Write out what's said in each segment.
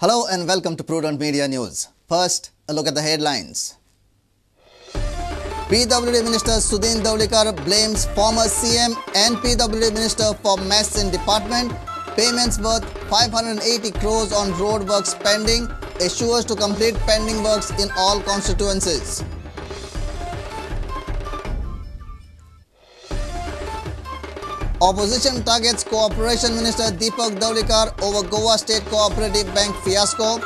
Hello and welcome to Prudent Media News. First, a look at the headlines. PWD Minister Sudhin Dhawlikar blames former CM and PWD Minister for mess in department. Payments worth 580 crores on road works pending. Assures to complete pending works in all constituencies. Opposition targets Cooperation Minister Deepak Dhawlikar over Goa State Cooperative Bank fiasco.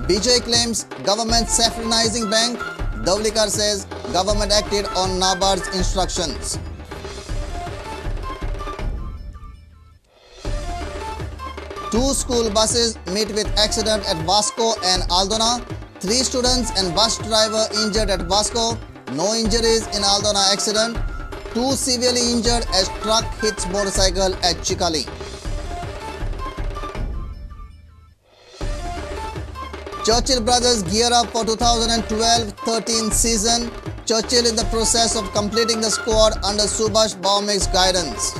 BJ claims government saffronizing bank. Dhawlikar says government acted on NABARD's instructions. Two school buses meet with accident at Vasco and Aldona. 3 students and bus driver injured at Vasco. No injuries in Aldona accident. 2 severely injured as truck hits motorcycle at Chikali. Churchill Brothers gear up for 2012-13 season. Churchill in the process of completing the squad under Subhash Baumik's guidance.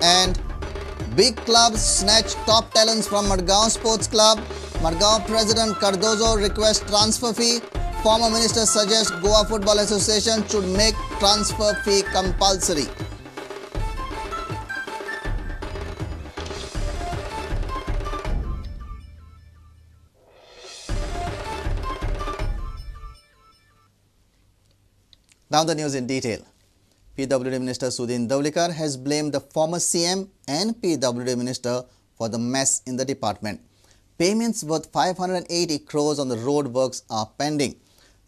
And big clubs snatch top talents from Madgaon Sports Club. Madgaon President Cardozo requests transfer fee. Former minister suggests Goa Football Association should make transfer fee compulsory. Now the news in detail. PWD Minister Sudhin Dhawlikar has blamed the former CM and PWD Minister for the mess in the department. Payments worth 580 crores on the road works are pending.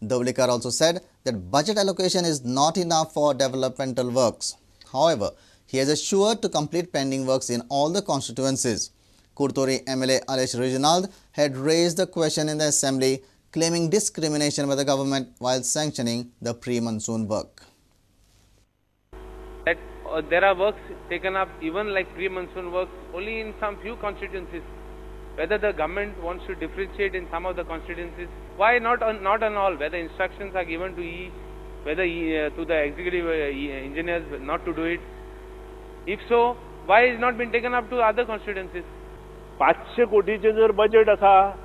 Dhawlikar also said that budget allocation is not enough for developmental works. However, he has assured to complete pending works in all the constituencies. Kurtori MLA Alesh Reginald had raised the question in the assembly, claiming discrimination by the government while sanctioning the pre-monsoon work. There are works taken up even like pre-monsoon works only in some few constituencies. Whether the government wants to differentiate in some of the constituencies, why not on all? Whether instructions are given to to the executive engineers not to do it. If so, why is not been taken up to other constituencies? 500 कोटीचे जर budget आसा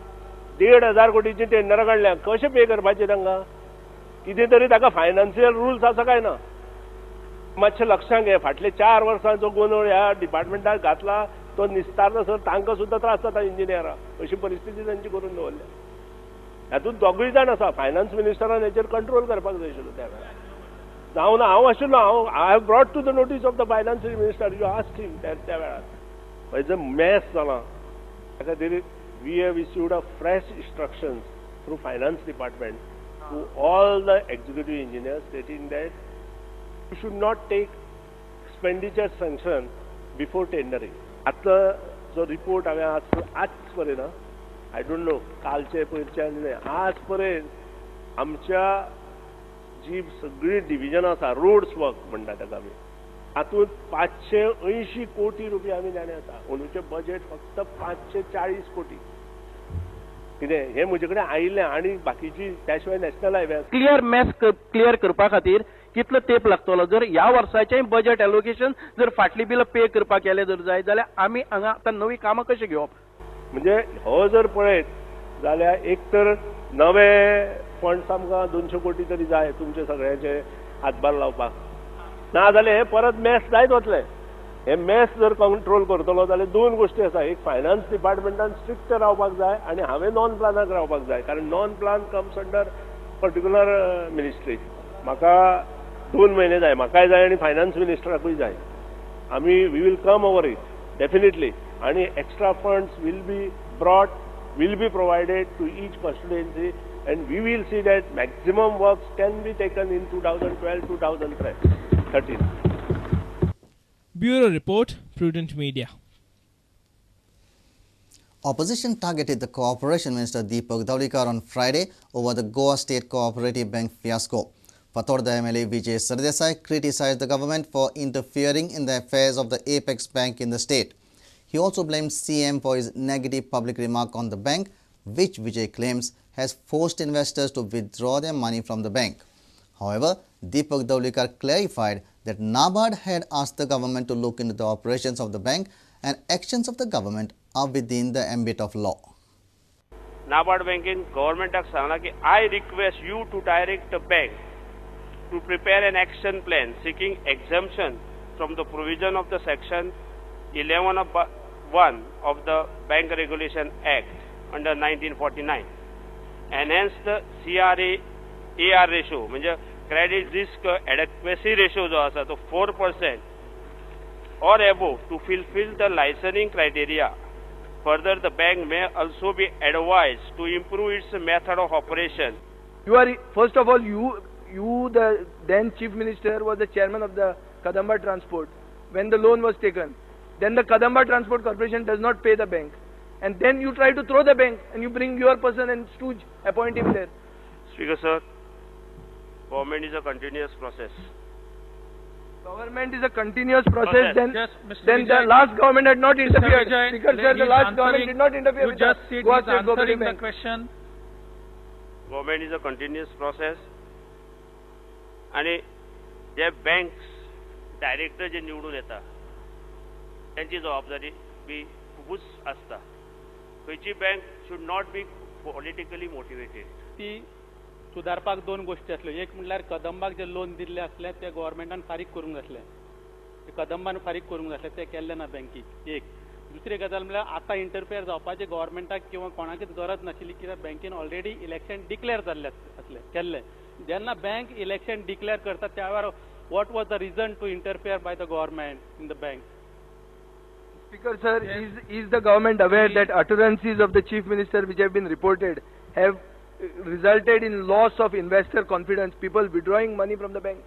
1,500 कोटीचे tender काढल्या कशे पे करपाचे तांकां कितें तरी ताका फायनान्शियल रुल्स आसा काय ना मातशें लक्षांत घे फाटले 4 वर्सांचो गोंदळ ह्या डिपार्टमेंटाक घातला तो निस्तारता सर तांकां सुद्दां त्रास जाता इंजिनियरांक अशी परिस्थिती तांची करून दवरल्या हातूंत दोगूय जाण आसा फायनान्स मिनिस्टरान हेचेर कंट्रोल करपाक जाय आशिल्लो त्या वेळार जावं ना हांव आशिल्लो I have brought to the notice of the finance minister you asked him त्या वेळार हेज अ मॅस जाला त्या खातीर we have issued a fresh instructions through finance department to all the executive engineers stating that you should not take expenditure sanction before tendering. आता जो report हांवें आज पर्यंत आय डोंट नो कालचे पयरच्यान आज पर्यंत आमच्या जी सगळी डिव्हिजन आसा रोड्स वर्क म्हणटा ताका आमी हातूंत 580 कोटी रुपया आमी जाणे आसा अंदूचें बजेट फक्त 540 कोटी कितें हें म्हजे कडेन आयिल्लें आनी बाकीची त्या शिवाय national highway clear mess clear करपा खातीर कितलो तेप लागतलो जर ह्या वर्साचें बजेट एलोकेशन जर फाटली बिलां पे करपाक केलें जर जाय जाल्यार आमी हांगा आतां नवीं कामां कशें घेवप म्हणजे हो जर पळयत जाल्यार एक तर नवे फंड्स आमकां 200 कोटी तरी जाय तुमचे सगळ्यांचे हातभार लावपाक ना जाल्यार हे परत मॅस जायत वतलें हे मॅस जर कंट्रोल करतलो जाल्यार 2 गोश्टी आसा एक फायनान्स डिपार्टमेंटान स्ट्रिक्ट रावपाक जाय आनी हांवें नॉन प्लानाक रावपाक जाय कारण non plan comes under particular ministry म्हाका 2 म्हयने जाय म्हाकाय जाय आनी फायनान्स मिनिस्टराकूय जाय आमी we will come over it definitely आनी extra funds will be brought will be provided to each constituency and we will see that maximum works can be taken in 2012-2013. Bureau Report, Prudent Media. Opposition targeted the Cooperation Minister Deepak Dhawlikar on Friday over the Goa State Cooperative Bank fiasco. Fatorda MLA Vijay Sardesai criticized the government for interfering in the affairs of the Apex Bank in the state. He also blamed CM for his negative public remark on the bank, which Vijay claims has forced investors to withdraw their money from the bank. However, Deepak Davlikar clarified that NABARD had asked the government to look into the operations of the bank and actions of the government are within the ambit of law. NABARD banking government Sangla की I request you to direct the bank to prepare an action plan seeking exemption from the provision of the section 11(1) of the Bank Regulation Act under 1949. Enhance the CRA-AR ratio, म्हणजे credit risk adequacy ratio जो असा तो 4% or above to fulfill the licensing criteria. Further, the bank may also be advised to improve its method of operation. You are, first of all, you the then Chief Minister, was the chairman of the Kadamba Transport when the loan was taken. Then the Kadamba Transport Corporation does not pay the bank. And then you try to throw the bank and you bring your person and stooge, appoint him there. Speaker sir, government is a continuous process. Government is a continuous process. Then, Yes, Mr. then Vijay. the last government had not interfered. Vijay, Speaker sir, the he's last answering- government did not interfere You with just the said Goa he's State answering Cooperative the Bank. question. Government is a continuous process. आणि जे banks director जे निवडून येतात त्यांची जबाबदारी B खूपच असता. खंयची bank should not be politically motivated. ती सुदारपाक दोन गोष्टी आसल्यो. एक म्हणल्यार कदंबाक जे लोन दिल्ले आसले ते गव्हर्मेंटान फारीक करूंक जातले. ते कदंबान फारीक करूंक जातले ते केल्ले ना बँकीक. एक दुसरी गजाल म्हळ्यार आतां इंटरफेयर जावपाची गव्हर्मेंटाक किंवा कोणाकूच गरज नाशिल्ली कित्याक बँकेन ऑलरेडी इलेक्शन डिक्लेअर जाल्ले आसले केल्ले. जेन्ना बँक इलेक्शन डिक्लेअर करता त्या वेळार what was the reason to interfere by the government in the bank? Speaker sir, is the government aware that utterances of the Chief Minister which have been reported have resulted in loss of investor confidence, people withdrawing money from the bank?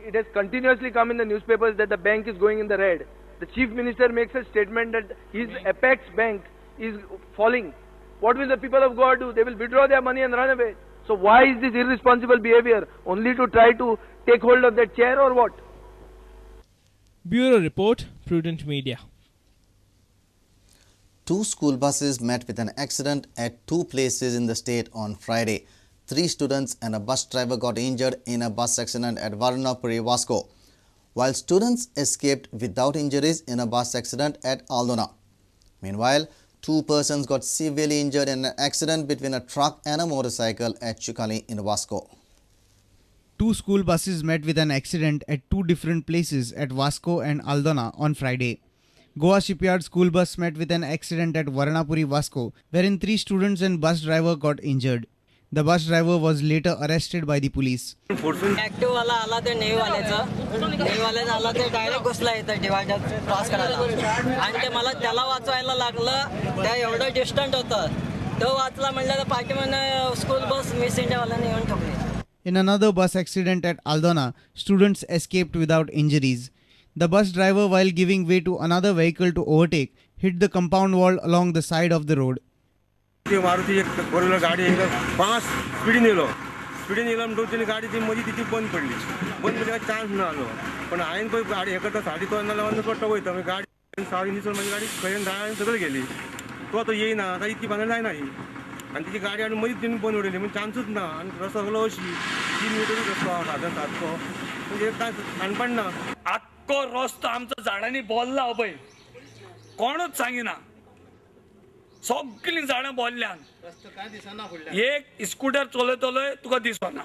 It has continuously come in the newspapers that the bank is going in the red. The Chief Minister makes a statement that his apex bank is falling. What will the people of Goa do? They will withdraw their money and run away. So why is this irresponsible behavior? Only to try to take hold of that chair or what? Bureau Report, Prudent Media. Two school buses met with an accident at two places in the state on Friday. 3 students and a bus driver got injured in a bus accident at Varnapuri, Vasco, while students escaped without injuries in a bus accident at Aldona. Meanwhile, 2 persons got severely injured in an accident between a truck and a motorcycle at Chikali in Vasco. 2 school buses met with an accident at 2 different places at Vasco and Aldona on Friday. Goa Shipyard school bus met with an accident at Varnapuri, Vasco, wherein 3 students and bus driver got injured. The bus driver was later arrested by the police. Active वाला आला ते नेव्हीवाल्याचा आला ते direct घुसला इथं divider cross करायला आणि ते मला त्याला वाचवायला लागलं. त्या एवढं डिस्टंट होतं तो वाचला म्हणलं तर पाठीमागनं स्कूल बस मिस इंडियावाल्याने येऊन ठोकली. In another bus accident at Aldona, students escaped without injuries. The bus driver, while giving way to another vehicle to overtake, hit the compound wall along the side of the road. Maruti एक four wheeler गाडी एकदम fast स्पीडीन yellow म्हणून त्याने गाडी ती मध्ये तिची बंद पडली. बंद म्हणजे चान्स मिळालो पण हायन पळय गाडी हे करता साडी तो नाल्यार कट्टा वयता मागीर गाडी साडी निसर माझी गाडी खंय जाय सगळी गेली. तो येयना आतां इतकी भांगर जायना ही आनी तिची गाडी आनी मदींच तिने बंद उडयली म्हणजे चान्सूच ना. आनी रस्तो सगळो अशी 3 मीटर रस्तो साधन सारको म्हणजे काय काणपण ना. आख्खो रस्तो आमचो झाडांनी बोल्ला पळय कोणूच सांगिना. सगळीं झाडां बोल्ल्यान एक स्कूटर चलयतलोय तुका दिसना.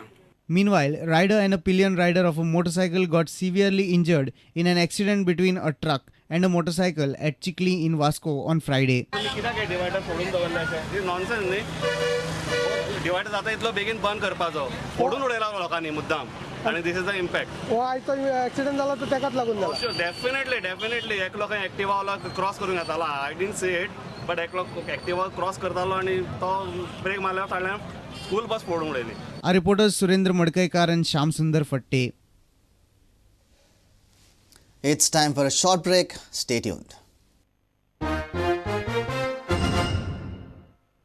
Meanwhile, rider and a pillion rider of a motorcycle got severely injured in an accident between a truck and a motorcycle at Chikli in Vasco on Friday. Divider फोडून दवरले नॉनसेन्स न्ही. डिवायडर जाता इतलो बेगीन बंद करपाचो फोडून उडयला लोकांनी मुद्दाम आनी दिस इज द इम्पॅक्ट. आयज तो एक्सिडेंट जाला तो तेकाच लागून जाला. डेफिनेटली एक लोक एक्टिवा वाला क्रॉस करूंक येतालो. I didn't see it but एक लोक एक्टिवा क्रॉस करतालो आनी तो ब्रेक मारल्यार फाटल्यान स्कूल बस फोडून उडयली. Our reporters Surendra Madkaikar and Shyam Sundar Fatte. It's time for a short break. Stay tuned.